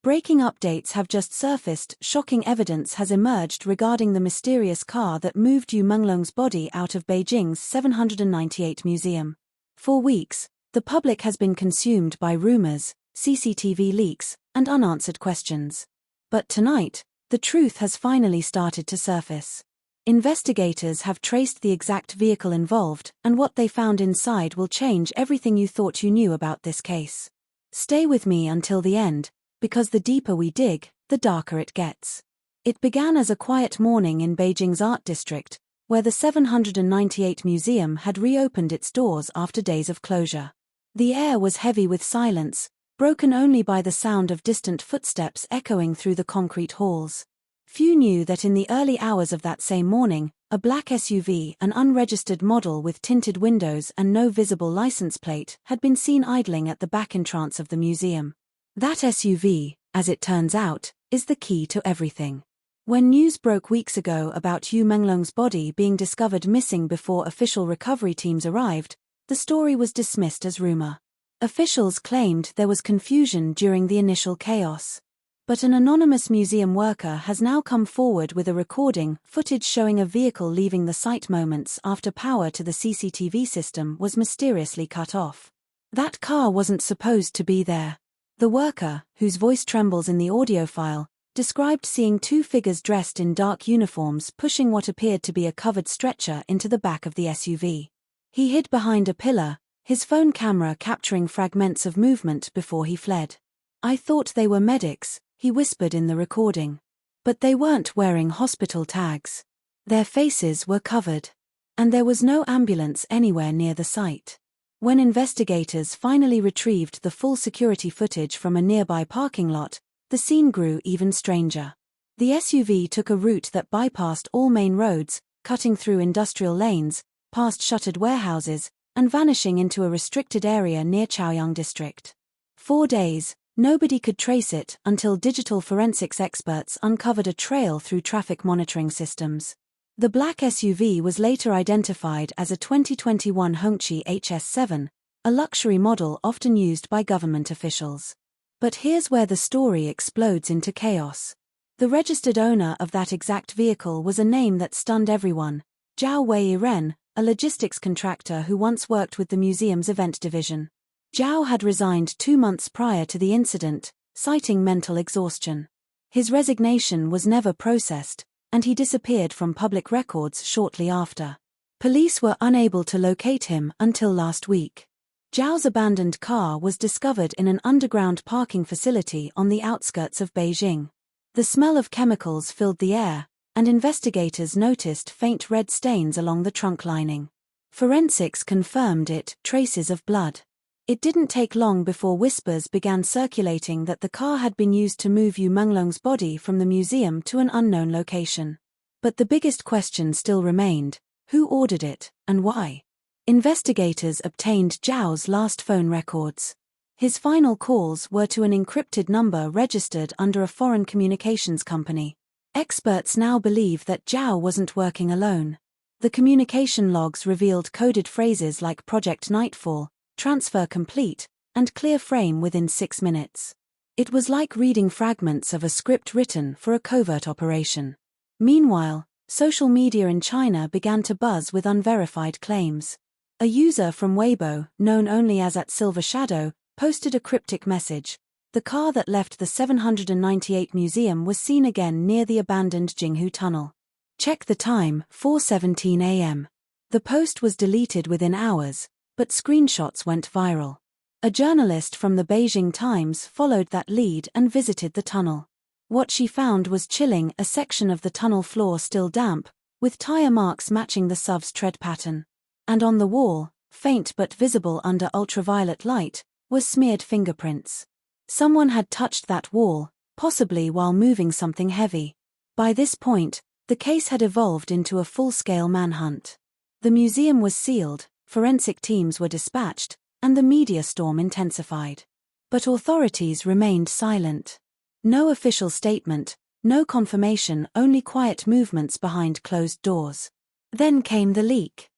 Breaking updates have just surfaced. Shocking evidence has emerged regarding the mysterious car that moved Yu Menglong's body out of Beijing's 798 museum. For weeks, the public has been consumed by rumors, CCTV leaks, and unanswered questions. But tonight, the truth has finally started to surface. Investigators have traced the exact vehicle involved, and what they found inside will change everything you thought you knew about this case. Stay with me until the end, because the deeper we dig, the darker it gets. It began as a quiet morning in Beijing's art district, where the 798 museum had reopened its doors after days of closure. The air was heavy with silence, broken only by the sound of distant footsteps echoing through the concrete halls. Few knew that in the early hours of that same morning, a black SUV, an unregistered model with tinted windows and no visible license plate, had been seen idling at the back entrance of the museum. That SUV, as it turns out, is the key to everything. When news broke weeks ago about Yu Menglong's body being discovered missing before official recovery teams arrived, the story was dismissed as rumor. Officials claimed there was confusion during the initial chaos. But an anonymous museum worker has now come forward with a recording footage showing a vehicle leaving the site moments after power to the CCTV system was mysteriously cut off. That car wasn't supposed to be there. The worker, whose voice trembles in the audio file, described seeing two figures dressed in dark uniforms pushing what appeared to be a covered stretcher into the back of the SUV. He hid behind a pillar, his phone camera capturing fragments of movement before he fled. "I thought they were medics," he whispered in the recording. "But they weren't wearing hospital tags. Their faces were covered. And there was no ambulance anywhere near the site." When investigators finally retrieved the full security footage from a nearby parking lot, the scene grew even stranger. The SUV took a route that bypassed all main roads, cutting through industrial lanes, past shuttered warehouses, and vanishing into a restricted area near Chaoyang district. 4 days, nobody could trace it until digital forensics experts uncovered a trail through traffic monitoring systems. The black SUV was later identified as a 2021 Hongqi HS7, a luxury model often used by government officials. But here's where the story explodes into chaos. The registered owner of that exact vehicle was a name that stunned everyone: Zhao Weiren, a logistics contractor who once worked with the museum's event division. Zhao had resigned 2 months prior to the incident, citing mental exhaustion. His resignation was never processed, and he disappeared from public records shortly after. Police were unable to locate him until last week. Zhao's abandoned car was discovered in an underground parking facility on the outskirts of Beijing. The smell of chemicals filled the air, and investigators noticed faint red stains along the trunk lining. Forensics confirmed it, traces of blood. It didn't take long before whispers began circulating that the car had been used to move Yu Menglong's body from the museum to an unknown location. But the biggest question still remained: who ordered it, and why? Investigators obtained Zhao's last phone records. His final calls were to an encrypted number registered under a foreign communications company. Experts now believe that Zhao wasn't working alone. The communication logs revealed coded phrases like Project Nightfall, transfer complete, and clear frame within 6 minutes. It was like reading fragments of a script written for a covert operation. Meanwhile, social media in China began to buzz with unverified claims. A user from Weibo, known only as @SilverShadow, posted a cryptic message: "The car that left the 798 museum was seen again near the abandoned Jinghu Tunnel. Check the time, 4:17 a.m. The post was deleted within hours, but screenshots went viral. A journalist from the Beijing Times followed that lead and visited the tunnel. What she found was chilling: a section of the tunnel floor still damp, with tire marks matching the SUV's tread pattern. And on the wall, faint but visible under ultraviolet light, were smeared fingerprints. Someone had touched that wall, possibly while moving something heavy. By this point, the case had evolved into a full-scale manhunt. The museum was sealed, forensic teams were dispatched, and the media storm intensified. But authorities remained silent. No official statement, no confirmation, only quiet movements behind closed doors. Then came the leak.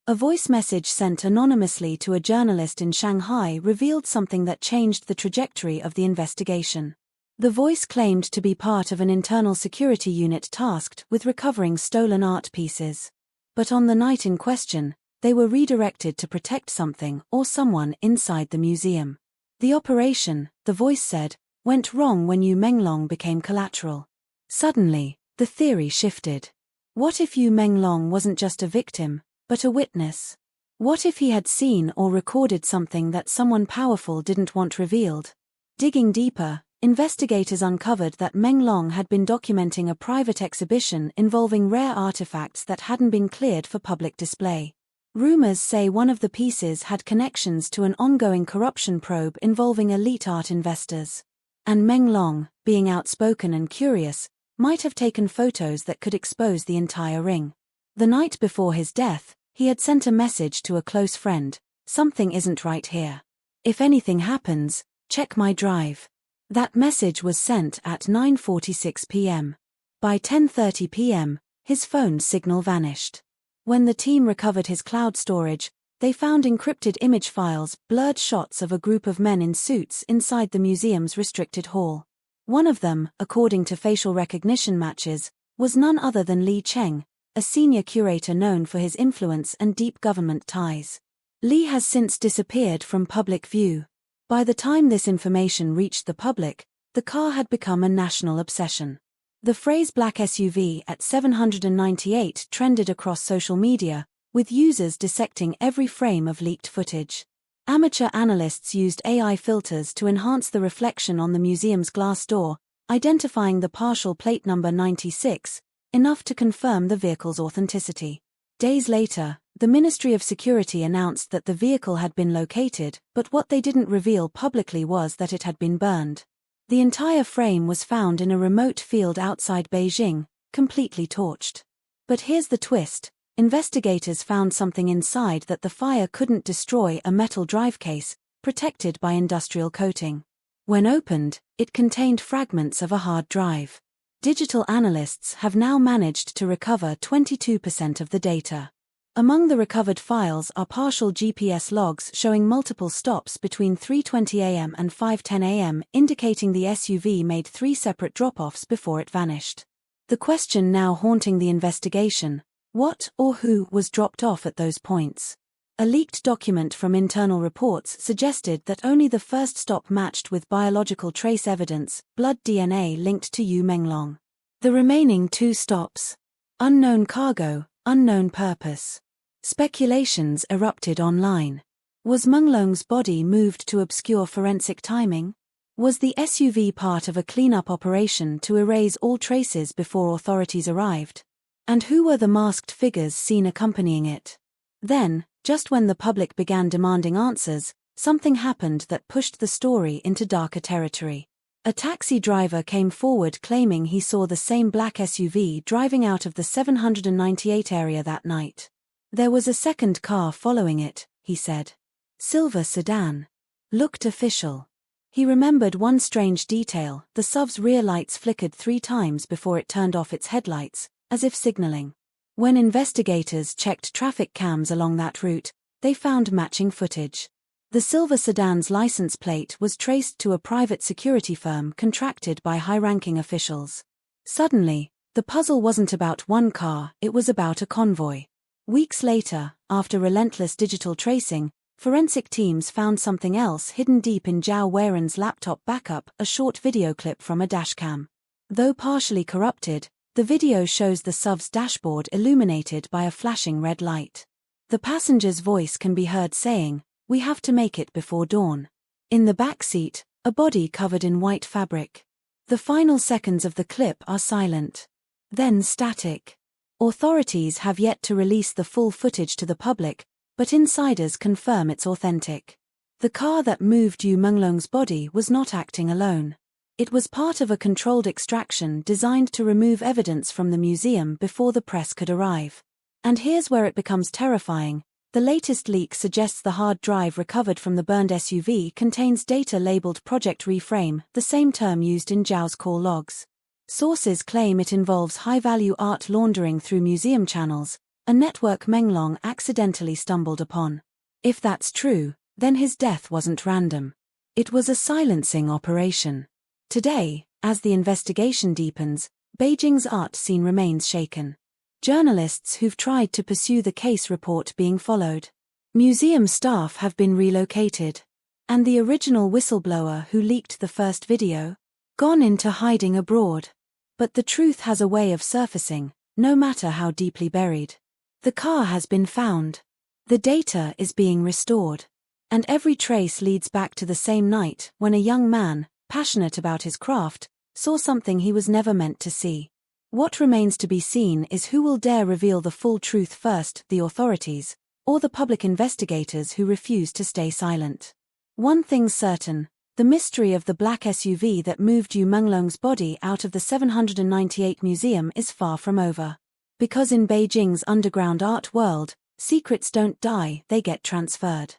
A voice message sent anonymously to a journalist in Shanghai revealed something that changed the trajectory of the investigation. The voice claimed to be part of an internal security unit tasked with recovering stolen art pieces. But on the night in question, they were redirected to protect something or someone inside the museum. The operation, the voice said, went wrong when Yu Menglong became collateral. Suddenly, the theory shifted. What if Yu Menglong wasn't just a victim, but a witness? What if he had seen or recorded something that someone powerful didn't want revealed? Digging deeper, investigators uncovered that Menglong had been documenting a private exhibition involving rare artifacts that hadn't been cleared for public display. Rumors say one of the pieces had connections to an ongoing corruption probe involving elite art investors. And Menglong, being outspoken and curious, might have taken photos that could expose the entire ring. The night before his death, he had sent a message to a close friend: "Something isn't right here. If anything happens, check my drive." That message was sent at 9:46 p.m. By 10:30 p.m., his phone signal vanished. When the team recovered his cloud storage, they found encrypted image files, blurred shots of a group of men in suits inside the museum's restricted hall. One of them, according to facial recognition matches, was none other than Li Cheng, a senior curator known for his influence and deep government ties. Li has since disappeared from public view. By the time this information reached the public, the car had become a national obsession. The phrase "black SUV" at 798 trended across social media, with users dissecting every frame of leaked footage. Amateur analysts used AI filters to enhance the reflection on the museum's glass door, identifying the partial plate number 96, enough to confirm the vehicle's authenticity. Days later, the Ministry of Security announced that the vehicle had been located, but what they didn't reveal publicly was that it had been burned. The entire frame was found in a remote field outside Beijing, completely torched. But here's the twist: investigators found something inside that the fire couldn't destroy: a metal drive case, protected by industrial coating. When opened, it contained fragments of a hard drive. Digital analysts have now managed to recover 22% of the data. Among the recovered files are partial GPS logs showing multiple stops between 3:20 a.m. and 5:10 a.m., indicating the SUV made 3 separate drop-offs before it vanished. The question now haunting the investigation: what or who was dropped off at those points? A leaked document from internal reports suggested that only the first stop matched with biological trace evidence, blood DNA linked to Yu Menglong. The remaining 2 stops: unknown cargo, unknown purpose. Speculations erupted online. Was Menglong's body moved to obscure forensic timing? Was the SUV part of a cleanup operation to erase all traces before authorities arrived? And who were the masked figures seen accompanying it? Then, just when the public began demanding answers, something happened that pushed the story into darker territory. A taxi driver came forward claiming he saw the same black SUV driving out of the 798 area that night. There was a second car following it, he said. Silver sedan. Looked official. He remembered one strange detail: the SUV's rear lights flickered 3 times before it turned off its headlights, as if signaling. When investigators checked traffic cams along that route, they found matching footage. The silver sedan's license plate was traced to a private security firm contracted by high-ranking officials. Suddenly, the puzzle wasn't about one car, it was about a convoy. Weeks later, after relentless digital tracing, forensic teams found something else hidden deep in Zhao Weiren's laptop backup: a short video clip from a dashcam. Though partially corrupted, the video shows the SUV's dashboard illuminated by a flashing red light. The passenger's voice can be heard saying, "We have to make it before dawn." In the back seat, a body covered in white fabric. The final seconds of the clip are silent. Then static. Authorities have yet to release the full footage to the public, but insiders confirm it's authentic. The car that moved Yu Menglong's body was not acting alone. It was part of a controlled extraction designed to remove evidence from the museum before the press could arrive. And here's where it becomes terrifying. The latest leak suggests the hard drive recovered from the burned SUV contains data labeled Project Reframe, the same term used in Zhao's call logs. Sources claim it involves high-value art laundering through museum channels, a network Menglong accidentally stumbled upon. If that's true, then his death wasn't random. It was a silencing operation. Today, As the investigation deepens, Beijing's art scene remains shaken. Journalists who've tried to pursue the case report being followed. Museum staff have been relocated. And the original whistleblower who leaked the first video? Gone into hiding abroad. But the truth has a way of surfacing, no matter how deeply buried. The car has been found. The data is being restored. And every trace leads back to the same night when a young man, passionate about his craft, saw something he was never meant to see. What remains to be seen is who will dare reveal the full truth first, the authorities, or the public investigators who refuse to stay silent. One thing's certain, the mystery of the black SUV that moved Yu Menglong's body out of the 798 museum is far from over. Because in Beijing's underground art world, secrets don't die, they get transferred.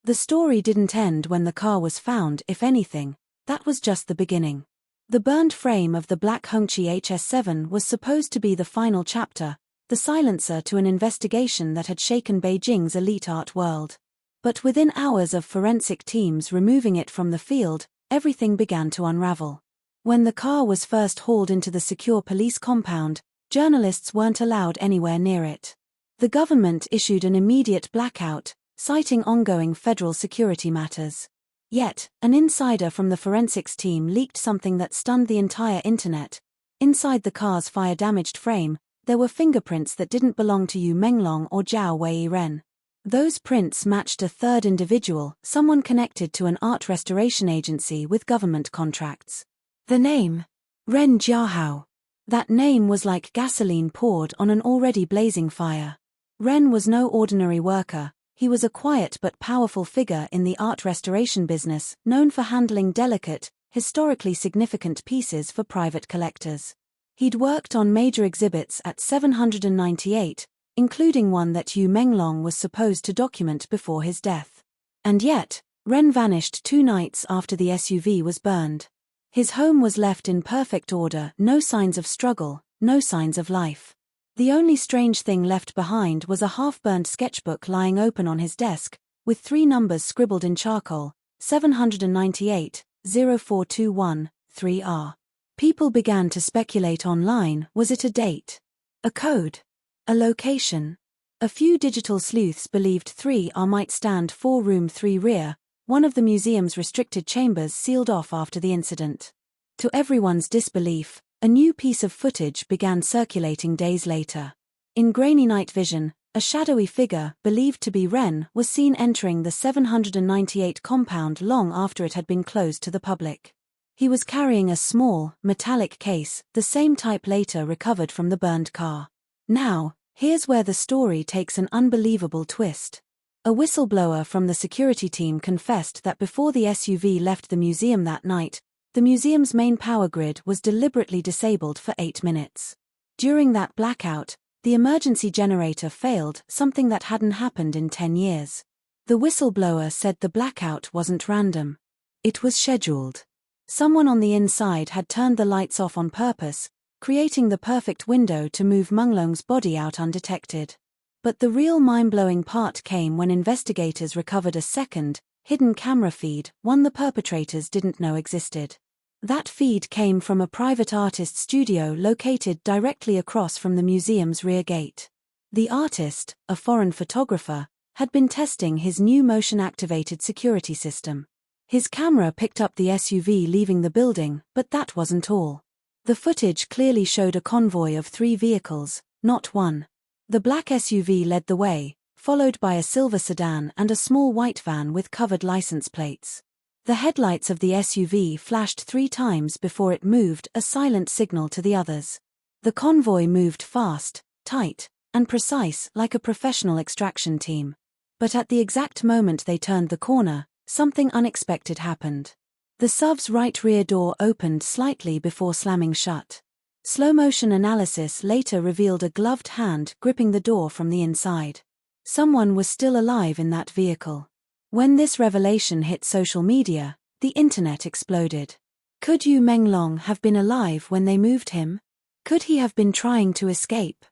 The story didn't end when the car was found, if anything, that was just the beginning. The burned frame of the black Hongqi HS7 was supposed to be the final chapter, the silencer to an investigation that had shaken Beijing's elite art world. But within hours of forensic teams removing it from the field, everything began to unravel. When the car was first hauled into the secure police compound, journalists weren't allowed anywhere near it. The government issued an immediate blackout, citing ongoing federal security matters. Yet, an insider from the forensics team leaked something that stunned the entire internet. Inside the car's fire-damaged frame, there were fingerprints that didn't belong to Yu Menglong or Zhao Weiren. Those prints matched a third individual, someone connected to an art restoration agency with government contracts. The name? Ren Jiahao. That name was like gasoline poured on an already blazing fire. Ren was no ordinary worker, he was a quiet but powerful figure in the art restoration business, known for handling delicate, historically significant pieces for private collectors. He'd worked on major exhibits at 798, including one that Yu Menglong was supposed to document before his death. And yet, Ren vanished 2 nights after the SUV was burned. His home was left in perfect order, no signs of struggle, no signs of life. The only strange thing left behind was a half-burned sketchbook lying open on his desk, with 3 numbers scribbled in charcoal, 798, 0421, 3R. People began to speculate online, was it a date? A code? A location? A few digital sleuths believed 3R might stand for Room 3 Rear, one of the museum's restricted chambers sealed off after the incident. To everyone's disbelief, a new piece of footage began circulating days later. In grainy night vision, a shadowy figure, believed to be Ren, was seen entering the 798 compound long after it had been closed to the public. He was carrying a small, metallic case, the same type later recovered from the burned car. Now, here's where the story takes an unbelievable twist. A whistleblower from the security team confessed that before the SUV left the museum that night, the museum's main power grid was deliberately disabled for 8 minutes. During that blackout, the emergency generator failed, something that hadn't happened in 10 years. The whistleblower said the blackout wasn't random. It was scheduled. Someone on the inside had turned the lights off on purpose, creating the perfect window to move Menglong's body out undetected. But the real mind-blowing part came when investigators recovered a second, hidden camera feed, one the perpetrators didn't know existed. That feed came from a private artist studio located directly across from the museum's rear gate. The artist, a foreign photographer, had been testing his new motion-activated security system. His camera picked up the SUV leaving the building, but that wasn't all. The footage clearly showed a convoy of 3 vehicles, not one. The black SUV led the way, followed by a silver sedan and a small white van with covered license plates. The headlights of the SUV flashed 3 times before it moved, a silent signal to the others. The convoy moved fast, tight, and precise like a professional extraction team. But at the exact moment they turned the corner, something unexpected happened. The SUV's right rear door opened slightly before slamming shut. Slow-motion analysis later revealed a gloved hand gripping the door from the inside. Someone was still alive in that vehicle. When this revelation hit social media, the internet exploded. Could Yu Menglong have been alive when they moved him? Could he have been trying to escape?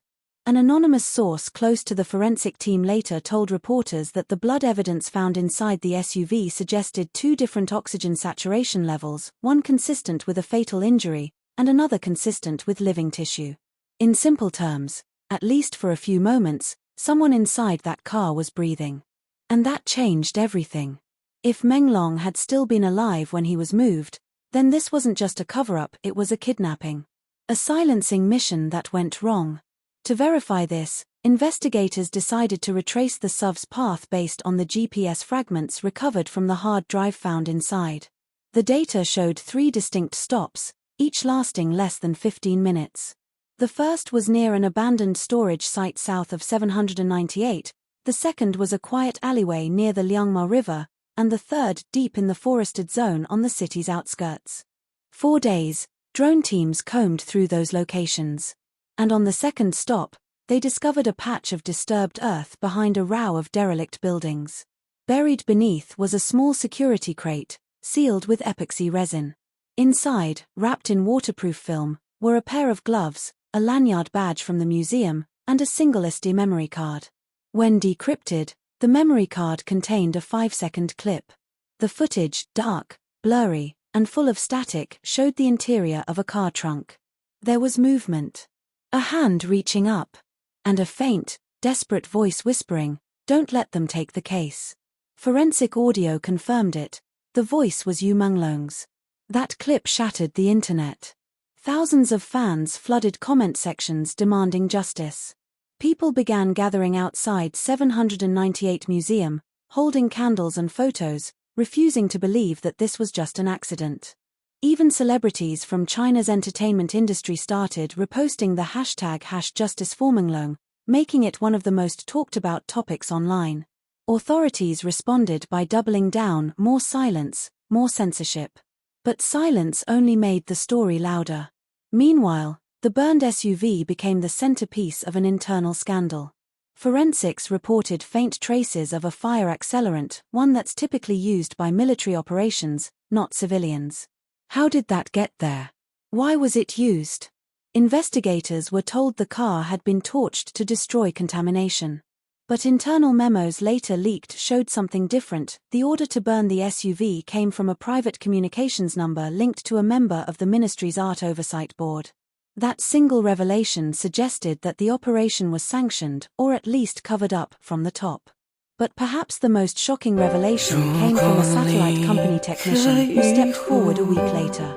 An anonymous source close to the forensic team later told reporters that the blood evidence found inside the SUV suggested two different oxygen saturation levels, one consistent with a fatal injury, and another consistent with living tissue. In simple terms, at least for a few moments, someone inside that car was breathing. And that changed everything. If Menglong had still been alive when he was moved, then this wasn't just a cover-up, it was a kidnapping. A silencing mission that went wrong. To verify this, investigators decided to retrace the SUV's path based on the GPS fragments recovered from the hard drive found inside. The data showed 3 distinct stops, each lasting less than 15 minutes. The first was near an abandoned storage site south of 798, the second was a quiet alleyway near the Liangma River, and the third deep in the forested zone on the city's outskirts. 4 days, drone teams combed through those locations. And on the second stop, they discovered a patch of disturbed earth behind a row of derelict buildings. Buried beneath was a small security crate, sealed with epoxy resin. Inside, wrapped in waterproof film, were a pair of gloves, a lanyard badge from the museum, and a single SD memory card. When decrypted, the memory card contained a 5-second clip. The footage, dark, blurry, and full of static, showed the interior of a car trunk. There was movement. A hand reaching up. And a faint, desperate voice whispering, "Don't let them take the case." Forensic audio confirmed it. The voice was Yu Menglong's. That clip shattered the internet. Thousands of fans flooded comment sections demanding justice. People began gathering outside 798 Museum, holding candles and photos, refusing to believe that this was just an accident. Even celebrities from China's entertainment industry started reposting the hashtag #JusticeForMenglong, making it one of the most talked about topics online. Authorities responded by doubling down, more silence, more censorship. But silence only made the story louder. Meanwhile, the burned SUV became the centerpiece of an internal scandal. Forensics reported faint traces of a fire accelerant, one that's typically used by military operations, not civilians. How did that get there? Why was it used? Investigators were told the car had been torched to destroy contamination. But internal memos later leaked showed something different. The order to burn the SUV came from a private communications number linked to a member of the ministry's Art Oversight Board. That single revelation suggested that the operation was sanctioned, or at least covered up, from the top. But perhaps the most shocking revelation came from a satellite company technician who stepped forward a week later.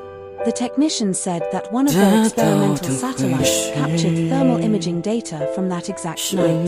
The technician said that one of their experimental satellites captured thermal imaging data from that exact night.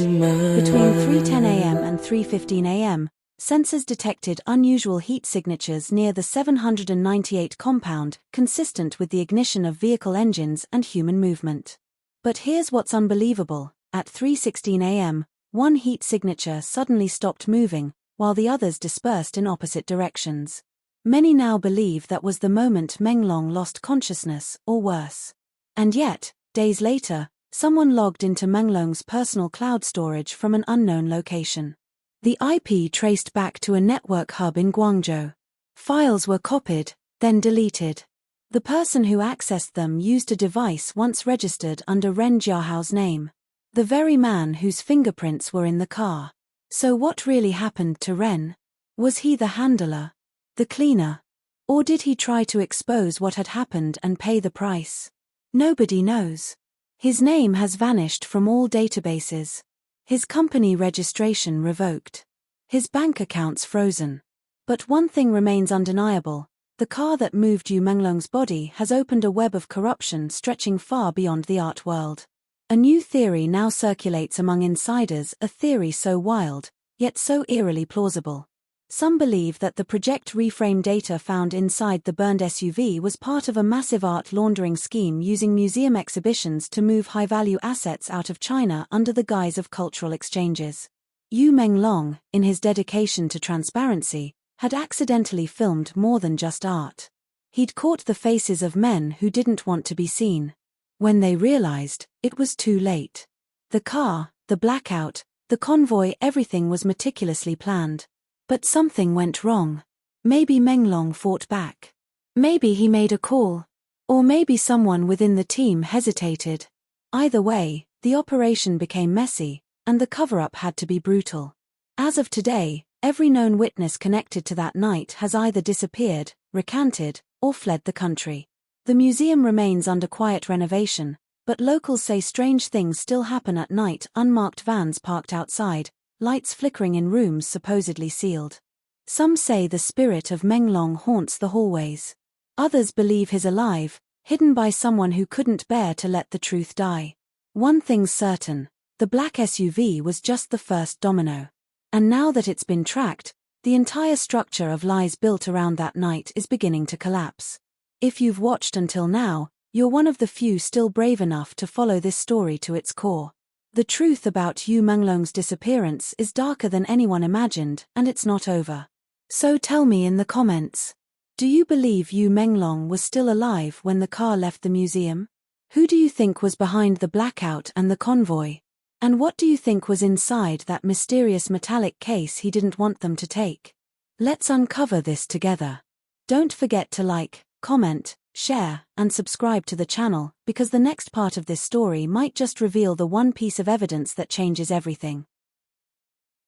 Between 3:10 a.m. and 3:15 a.m., sensors detected unusual heat signatures near the 798 compound, consistent with the ignition of vehicle engines and human movement. But here's what's unbelievable: at 3:16 a.m., one heat signature suddenly stopped moving, while the others dispersed in opposite directions. Many now believe that was the moment Menglong lost consciousness, or worse. And yet, days later, someone logged into Menglong's personal cloud storage from an unknown location. The IP traced back to a network hub in Guangzhou. Files were copied, then deleted. The person who accessed them used a device once registered under Ren Jiahao's name. The very man whose fingerprints were in the car. So what really happened to Ren? Was he the handler? The cleaner? Or did he try to expose what had happened and pay the price? Nobody knows. His name has vanished from all databases. His company registration revoked. His bank accounts frozen. But one thing remains undeniable: the car that moved Yu Menglong's body has opened a web of corruption stretching far beyond the art world. A new theory now circulates among insiders, a theory so wild, yet so eerily plausible. Some believe that the Project Reframe data found inside the burned SUV was part of a massive art laundering scheme using museum exhibitions to move high-value assets out of China under the guise of cultural exchanges. Yu Menglong, in his dedication to transparency, had accidentally filmed more than just art. He'd caught the faces of men who didn't want to be seen. When they realized, it was too late. The car, the blackout, the convoy, everything was meticulously planned. But something went wrong. Maybe Menglong fought back. Maybe he made a call. Or maybe someone within the team hesitated. Either way, The operation became messy, and the cover-up had to be brutal. As of today, every known witness connected to that night has either disappeared, recanted, or fled the country. The museum remains under quiet renovation, but locals say strange things still happen at night: unmarked vans parked outside, lights flickering in rooms supposedly sealed. Some say the spirit of Menglong haunts the hallways. Others believe he's alive, hidden by someone who couldn't bear to let the truth die. One thing's certain: the black SUV was just the first domino. And now that it's been tracked, the entire structure of lies built around that night is beginning to collapse. If you've watched until now, you're one of the few still brave enough to follow this story to its core. The truth about Yu Menglong's disappearance is darker than anyone imagined, and it's not over. So tell me in the comments, do you believe Yu Menglong was still alive when the car left the museum? Who do you think was behind the blackout and the convoy? And what do you think was inside that mysterious metallic case he didn't want them to take? Let's uncover this together. Don't forget to like, comment, share, and subscribe to the channel, because the next part of this story might just reveal the one piece of evidence that changes everything.